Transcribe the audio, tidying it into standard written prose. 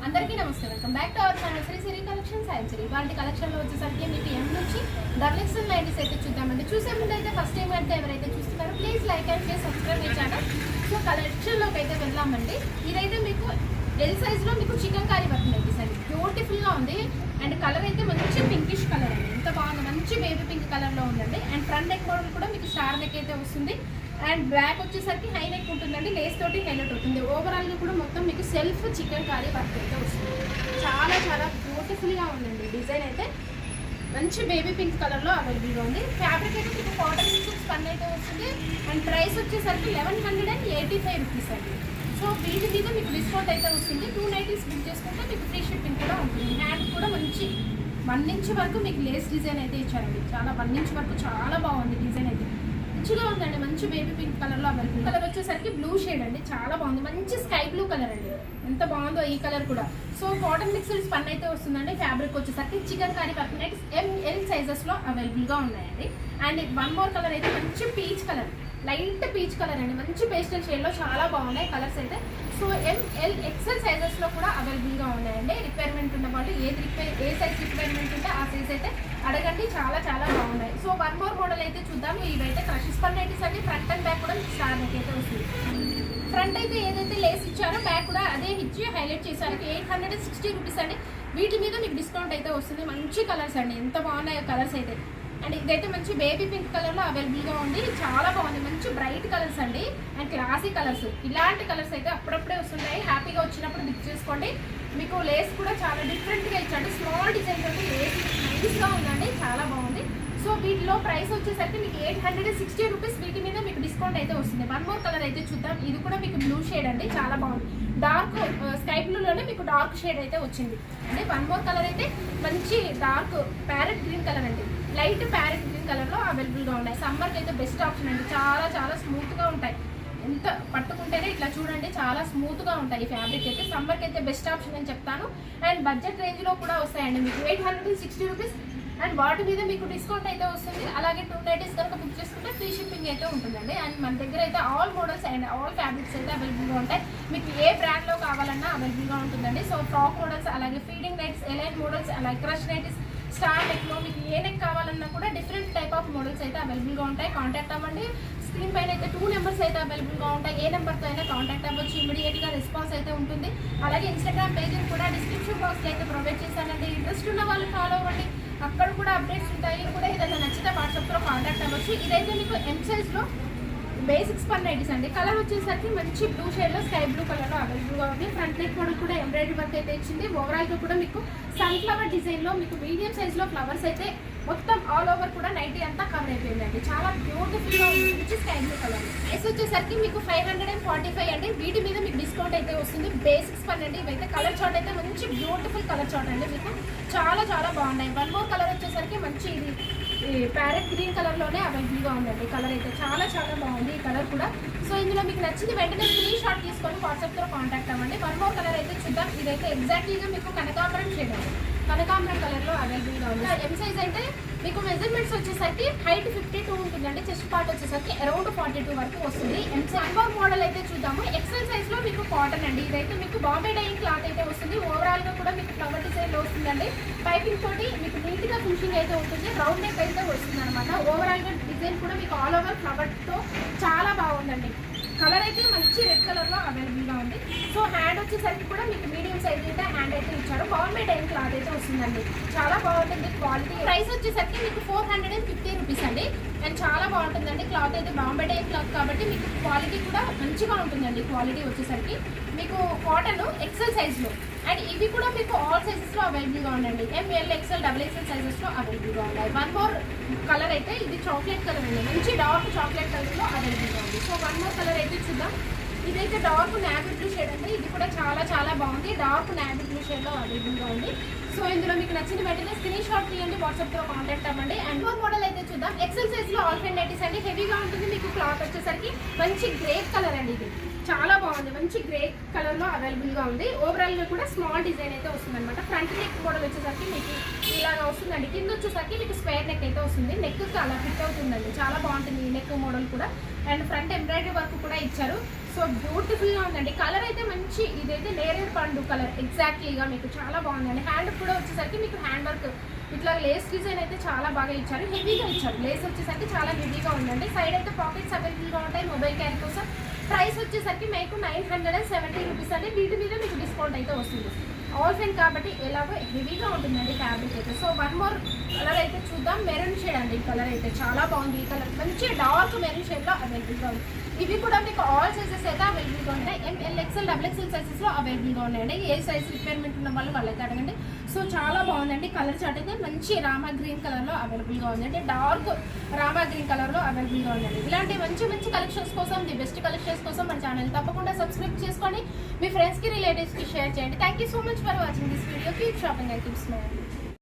అందరికీ నమస్తే, welcome back to our channel Shri Siri collections సాయంత్రి. వాళ్ళ కలెక్షన్లో వచ్చేసరికి మీకు ఎం నుంచి XXL నైటీస్ అయితే చూద్దామండి. చూసే ముందు అయితే ఫస్ట్ టైం అంటే ఎవరైతే చూస్తున్నారో please like and share, subscribe my channel. So కలెక్షన్లోకి అయితే వెళ్దామండి. ఇదైతే మీకు ఎల్ సైజ్లో మీకు చికెన్ కారీ వర్క్ నైటీస్ అండి. బ్యూటిఫుల్గా ఉంది అండ్ కలర్ అయితే మంచి పింకిష్ కలర్ అండి. ఎంత బాగుంది, మంచి బేబీ పింక్ కలర్లో ఉందండి. అండ్ ఫ్రంట్ నెక్ మోడల్ కూడా మీకు స్టార్ నెక్ అయితే వస్తుంది. అండ్ బ్యాక్ వచ్చేసరికి హై నెక్ ఉంటుందండి, లేస్ తోటి హైలైట్ అవుతుంది. ఓవరాల్గా కూడా మొత్తం మీకు సెల్ఫ్ చికెన్ కారీ వర్క్ అయితే వస్తుంది. చాలా చాలా బ్యూటిఫుల్గా ఉందండి. డిజైన్ అయితే మంచి బేబీ పింక్ కలర్లో అవైలబుల్గా ఉంది. ఫ్యాబ్రిక్ అయితే మీకు కాటన్ స్పన్ అయితే వస్తుంది. అండ్ ప్రైస్ వచ్చేసరికి 1185 రూపీస్ అండి. సో వీటి మీద మీకు డిస్కౌంట్ అయితే వస్తుంది. 2 నైటీస్ బుక్ చేసుకుంటే మీకు ఫ్రీ షిప్పింగ్ కూడా ఉంటుంది. హ్యాండ్ కూడా మంచి 1 ఇంచ్ వరకు మీకు లేస్ డిజైన్ అయితే ఇచ్చారండి. చాలా 1 ఇంచ్ వరకు చాలా బాగుంది డిజైన్ అయితే. మంచిగా ఉందండి, మంచి బేబీ పింక్ కలర్లో అవైలబుల్. కలర్ వచ్చేసరికి బ్లూ షేడ్ అండి, చాలా బాగుంది. మంచి స్కై బ్లూ కలర్ అండి, ఎంత బాగుందో ఈ కలర్ కూడా. సో కాటన్ మిక్స్డ్ స్పన్ అయితే వస్తుందండి. ఫ్యాబ్రిక్ వచ్చేసరికి chikankari work nights ML సైజెస్లో అవైలబుల్గా ఉన్నాయండి. అండ్ 1 మోర్ కలర్ అయితే మంచి peach colour, light peach colour అండి, మంచి పేస్టల్ షేడ్లో చాలా బాగున్నాయి కలర్స్ అయితే. సో ML XL సైజెస్లో కూడా అవైలబుల్గా ఉన్నాయండి. రిక్వైర్మెంట్ ఉన్న వాళ్ళు ఏ సైజ్ రిక్వైర్మెంట్ ఉంటే ఆ సైజ్ అయితే అడగండి, చాలా చాలా బాగున్నాయి. సో 1 మోర్ మోడల్ అయితే చూద్దాము. ఇవైతే క్రష్ స్పన్ నైటీస్ అండి. ఫ్రంట్ అండ్ బ్యాక్ కూడా స్టార్ నెక్ అయితే వస్తుంది. ఫ్రంట్ అయితే ఏదైతే లేస్ ఇచ్చారో బ్యాక్ కూడా అదే ఇచ్చి హైలైట్ చేశారు. 860 రూపీస్ అండి. వీటి మీద మీకు డిస్కౌంట్ అయితే వస్తుంది. మంచి కలర్స్ అండి, ఎంత బాగున్నాయో కలర్స్ అయితే. అండ్ ఇదైతే మంచి బేబీ పింక్ కలర్లో అవైలబుల్గా ఉంది. చాలా బాగుంది, మంచి బ్రైట్ కలర్స్ అండి అండ్ క్లాసీ కలర్స్. ఇలాంటి కలర్స్ అయితే అప్పుడప్పుడే వస్తున్నాయి. హ్యాపీగా వచ్చినప్పుడు బుక్ చేసుకోండి. మీకు లేస్ కూడా చాలా డిఫరెంట్గా ఇచ్చాడు. స్మాల్ డిజైన్ తోటి లేస్ నైస్గా ఉందండి, చాలా బాగుంది. సో వీటిలో ప్రైస్ వచ్చేసరికి మీకు 860 రూపీస్. వీటి మీద మీకు డిస్కౌంట్ అయితే వస్తుంది. 1 మోర్ కలర్ అయితే చూద్దాం. ఇది కూడా మీకు బ్లూ షేడ్ అండి, చాలా బాగుంది. డార్క్ స్కై బ్లూలోనే మీకు డార్క్ షేడ్ అయితే వచ్చింది అంటే 1 మోర్ కలర్ అయితే మంచి డార్క్ ప్యారెట్ గ్రీన్ కలర్ అండి, లైట్ ప్యారెట్ గ్రీన్ కలర్లో అవైలబుల్గా ఉన్నాయి. సమ్మర్కి అయితే బెస్ట్ ఆప్షన్ అండి. చాలా చాలా స్మూత్గా ఉంటాయి, ఎంత పట్టుకుంటేనే ఇట్లా చూడండి చాలా స్మూత్గా ఉంటాయి. ఈ ఫ్యాబ్రిక్ అయితే సమ్మర్కి అయితే బెస్ట్ ఆప్షన్ అని చెప్తాను. అండ్ బడ్జెట్ రేంజ్లో కూడా వస్తాయండి మీకు 860 రూపీస్. అండ్ వాటి మీద మీకు డిస్కౌంట్ అయితే వస్తుంది. అలాగే 2 నైటీస్ కనుక బుక్ చేసుకుంటే ఫ్రీ షిప్పింగ్ అయితే ఉంటుందండి. అండ్ మన దగ్గర అయితే all models and all fabrics అయితే అవైలబుల్గా ఉంటాయి. మీకు ఏ బ్రాండ్లో కావాలన్నా అవైలబుల్గా ఉంటుందండి. సో ఫ్రాక్ మోడల్స్, అలాగే ఫీడింగ్ నైట్స్, ఎలైన్ మోడల్స్, అలాగే క్రష్ నైటీస్, స్టార్ నెక్లో మీకు ఏ నెక్ కావాలన్నా కూడా డిఫరెంట్ టైప్ ఆఫ్ మోడల్స్ అయితే అవైలబుల్గా ఉంటాయి. కాంటాక్ట్ అవ్వండి. స్క్రీన్ పైన అయితే 2 నెంబర్స్ అయితే అవైలబుల్గా ఉంటాయి. ఏ నెంబర్తో అయినా కాంటాక్ట్ అవ్వచ్చు, ఇమీడియట్గా రెస్పాన్స్ అయితే ఉంటుంది. అలాగే ఇన్స్టాగ్రామ్ పేజ్ని కూడా డిస్క్రిప్షన్ బాక్స్లో అయితే ప్రొవైడ్ చేశానండి. ఇంట్రెస్ట్ ఉన్న వాళ్ళు ఫాలో అవ్వండి, అక్కడ కూడా అప్డేట్స్ ఉంటాయి. కూడా ఏదైనా నచ్చితే వాట్సాప్లో కాంటాక్ట్ అవ్వచ్చు. ఇదైతే మీకు M సైజ్లో బేసిక్ స్పన్ నైటీస్ అండి. కలర్ వచ్చేసరికి మంచి బ్లూ షేడ్లో స్కై బ్లూ కలర్లో అవైలబుల్గా ఉంది. ఫ్రంట్ నెక్ మోడల్ కూడా ఎంబ్రాయిడరీ వర్క్ అయితే ఇచ్చింది. ఓవరాల్గా కూడా మీకు సన్ఫ్లవర్ డిజైన్లో మీకు మీడియం సైజ్లో ఫ్లవర్స్ అయితే మొత్తం ఆల్ ఓవర్ కూడా నైటీ అంతా కవర్ అయిపోయిందండి. చాలా బ్యూటిఫుల్గా ఉంది, స్కై బ్లూ కలర్. ప్రైస్ వచ్చేసరికి మీకు 545 అండి. వీటి మీద మీకు డిస్కౌంట్ అయితే వస్తుంది. బేసిక్ స్పన్ అండి. ఇవైతే కలర్ చార్ట్ అయితే మంచి బ్యూటిఫుల్ కలర్ చార్ట్ అండి, మీకు చాలా చాలా బాగున్నాయి. 1 మోర్ కలర్ వచ్చేసరికి మంచి ఇది ప్యారెట్ గ్రీన్ కలర్లోనే అవైలబుల్గా ఉందండి. కలర్ అయితే చాలా చాలా బాగుంది ఈ కలర్ కూడా. సో ఇందులో మీకు నచ్చింది వెంటనే స్క్రీన్ షాట్ తీసుకొని వాట్సాప్తో కాంటాక్ట్ అవ్వండి. 1 మోర్ కలర్ అయితే చూద్దాం. ఇదైతే ఎగ్జాక్ట్లీగా మీకు కనకాంబరం షేడ్ అండి, కనకాంబరం కలర్లో అవైలబుల్గా ఉంది. M సైజ్ అయితే మీకు మెజర్మెంట్స్ వచ్చేసరికి హైట్ 52 ఉంటుందండి. చెస్ట్ పార్ట్ వచ్చేసరికి అరౌండ్ 42 వరకు వస్తుంది. M సైజ్ మోడల్ అయితే చూద్దాము. XL సైజ్లో మీకు కాటన్ అండి. ఇదైతే మీకు బాంబే డైయింగ్ క్లాత్ అయితే వస్తుంది. ఓవరాల్గా కూడా మీకు ఫ్లవర్ డిజైన్లో వస్తుందండి. పైపింగ్ తోటి మీకు నీట్గా ఫినిషింగ్ అయితే ఉంటుంది. రౌండ్ నెక్ అయితే వస్తుంది అనమాట. ఓవరాల్గా డిజైన్ కూడా మీకు ఆల్ ఓవర్ ఫ్లవర్తో చాలా బాగుందండి. కలర్ అయితే మంచి రెడ్ కలర్లో అవైలబుల్గా ఉంది. సో హ్యాండ్ వచ్చేసరికి కూడా మీకు మీడియం సైజ్ అయితే హ్యాండ్ అయితే ఇచ్చారు. బాంబే డైయింగ్ క్లాత్ అయితే వస్తుందండి, చాలా బాగుంటుంది క్వాలిటీ. ప్రైస్ వచ్చేసరికి మీకు 450 రూపీస్ అండి. అండ్ చాలా బాగుంటుందండి. క్లాత్ అయితే బాంబే డైయింగ్ క్లాత్ కాబట్టి మీకు క్వాలిటీ కూడా మంచిగా ఉంటుందండి. క్వాలిటీ వచ్చేసరికి మీకు కాటన్ XL సైజ్లో. అండ్ ఇవి కూడా మీకు ఆల్ సైజెస్లో అవైలబుల్గా ఉండండి. ML XL XXL సైజెస్లో అవైలబుల్గా ఉన్నాయి. 1 మోర్ కలర్ అయితే ఇది చాక్లెట్ కలర్ అండి, మంచి డార్క్ చాక్లెట్ కలర్లో అవైలబుల్గా ఉంది. సో 1 మోర్ కలర్ అయితే చూద్దాం. ఇదైతే డార్క్ నావీ బ్లూ షేడ్ అండి. ఇది కూడా చాలా చాలా బాగుంది. డార్క్ నావీ బ్లూ షేడ్లో అవైలబుల్గా ఉంది. సో ఇందులో మీకు నచ్చిన వెంటనే స్క్రీన్ షాట్ తీయండి, వాట్సాప్తో కాంటాక్ట్ అవ్వండి. అండ్ మోర్ మోడల్ అయితే చూద్దాం. XL సైజ్లో ఆల్ ఫైన్ నైటీస్ అండి. హెవీగా ఉంటుంది. మీకు క్లాత్ వచ్చేసరికి మంచి గ్రే కలర్ అండి. ఇది చాలా బాగుంది, మంచి గ్రే కలర్ లో అవైలబుల్ గా ఉంది. ఓవరాల్ గా కూడా స్మాల్ డిజైన్ అయితే వస్తుంది అనమాట. ఫ్రంట్ నెక్ మోడల్ వచ్చేసరికి మీకు ఇలాగా వస్తుందండి. కింద వచ్చేసరికి మీకు స్క్వేర్ నెక్ అయితే వస్తుంది. నెక్ అలా ఫిట్ అవుతుందండి, చాలా బాగుంటుంది ఈ నెక్ మోడల్ కూడా. అండ్ ఫ్రంట్ ఎంబ్రాయిడరీ వర్క్ కూడా ఇచ్చారు. సో బ్యూటిఫుల్ గా ఉందండి. కలర్ అయితే మంచి, ఇదైతే నేరేడు పండు కలర్ ఎగ్జాక్ట్లీగా మీకు చాలా బాగుందండి. హ్యాండ్ కూడా వచ్చేసరికి మీకు హ్యాండ్ వర్క్ ఇట్లా లేస్ డిజైన్ అయితే చాలా బాగా ఇచ్చారు, హెవీగా ఇచ్చారు. లేస్ వచ్చేసరికి చాలా హెవీగా ఉందండి. సైడ్ అయితే పాకెట్స్ అవైలబుల్గా ఉంటాయి మొబైల్ క్యారీ కోసం. ప్రైస్ వచ్చేసరికి మీకు 970 రూపీస్ అండి. వీటి మీద మీకు డిస్కౌంట్ అయితే వస్తుంది. ఆల్ ఫెన్ కాబట్టి ఎలాగో హెవీగా ఉంటుందండి ఫ్యాబ్రిక్ అయితే. సో వన్ మోర్ కలర్ అయితే చూద్దాం. మెరూన్ షేడ్ అండి ఈ కలర్ అయితే చాలా బాగుంది. ఈ కలర్ మంచి డార్క్ మెరూన్ షేడ్లో అవైలబుల్గా ఉంది. ఇవి కూడా మీకు ఆల్ సైజెస్ అయితే అవైలబుల్గా ఉంటాయి. ఎంఎల్ ఎక్స్ఎల్ డబుల్ ఎక్స్ఎల్ సైజెస్లో అవైలబుల్గా ఉన్నాయండి. ఏ సైజ్ రిక్వైర్మెంట్ ఉన్న వాళ్ళైతే అడగండి. సో చాలా బాగుందండి. కలర్ చార్ట్ అయితే మంచి రామా గ్రీన్ కలర్లో అవైలబుల్గా ఉందండి. డార్క్ రామా గ్రీన్ కలర్లో అవైలబుల్గా ఉందండి. ఇలాంటి మంచి మంచి కలెక్షన్స్ కోసం, ది బెస్ట్ కలెక్షన్స్ కోసం మన ఛానల్ తప్పకుండా సబ్స్క్రైబ్ చేసుకొని మీ ఫ్రెండ్స్కి రిలేటివ్స్కి షేర్ చేయండి. Thank you so much for watching this video. Keep shopping and keep smiling.